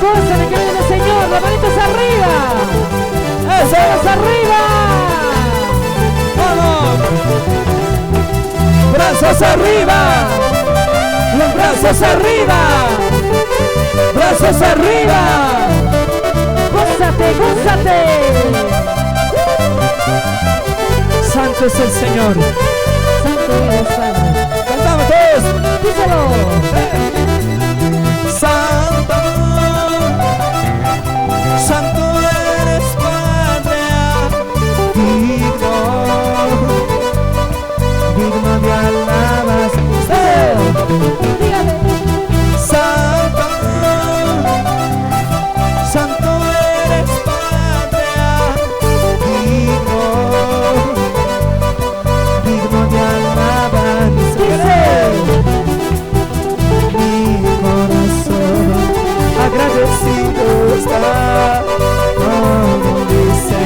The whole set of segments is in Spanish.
Gózale que viene el Señor, las manitos arriba. Eso es arriba. Vamos. Brazos arriba. Los brazos arriba. Brazos arriba. Gózate, gózate. Santo es el Señor. Santo eres, Padre. Cantamos todos. Díselo. Santo, Santo eres, Padre, digno, digno de alabanza. Dígale. Santo, Santo eres, Padre, digno, digno de alabanza. Mi corazón agradecido está, como dice,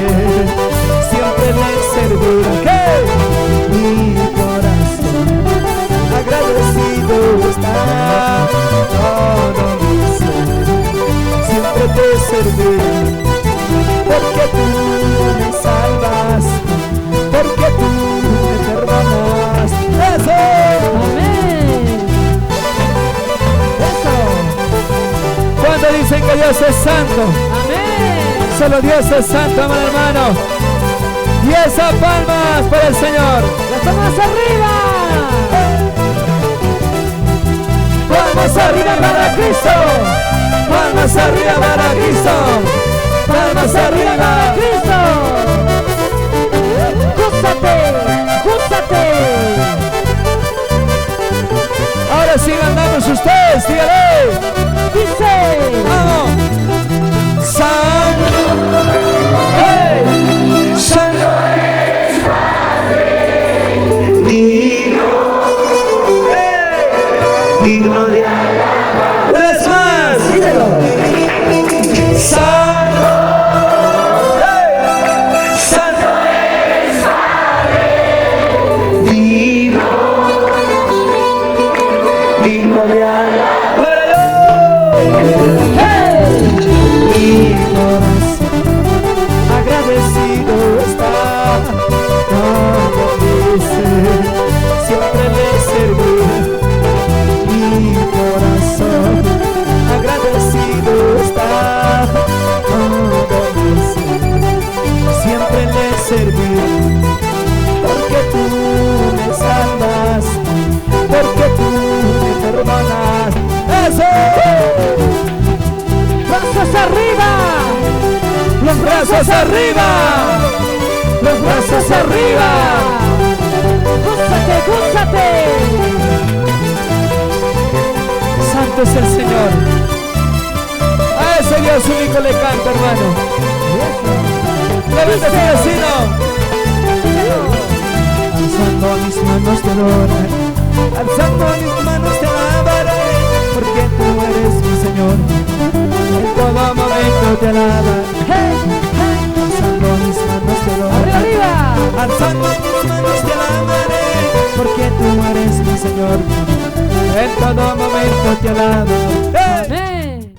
siempre le servirá. ¿Qué? Mi corazón agradecido está, como dice, siempre te servirá, porque tú me salvas, porque tú me perdonas. ¡Eso! Amén. Eso. Cuando dicen que Dios es santo, Amén. solo Dios es santo, amado hermano. 10 palmas para el Señor. Las palmas arriba. Palmas arriba para Cristo. Palmas arriba para Cristo. Palmas arriba para Cristo. Gózate, gózate. Ahora sí andamos ustedes, dígale. Dice. Vamos. Santo. Hey. Santo eres, Padre. Digno. Hey. Digno de alabanza. Una vez más. Díselo. Santo. Hey. Santo eres, Padre. Digno. Digno de alabanza. Mi corazón agradecido está, como dice, siempre le serviré. Mi corazón agradecido está, como dice, siempre le serviré, porque tú me salvas, porque tú me perdonas. ¡Eso! Brazos arriba. Los brazos arriba. Los brazos arriba. Gózate, gózate. Santo es el Señor. A ese Dios único le canto, hermano. Levántate, vecino. Alzando mis manos te adoraré, alzando mis manos te alabaré, porque tú eres mi Señor. En todo momento te alabaré. Alzando mis manos te adoraré, Arriba. alzando mis manos te alabaré, porque tú eres mi Señor. En todo momento te alabaré. Amén.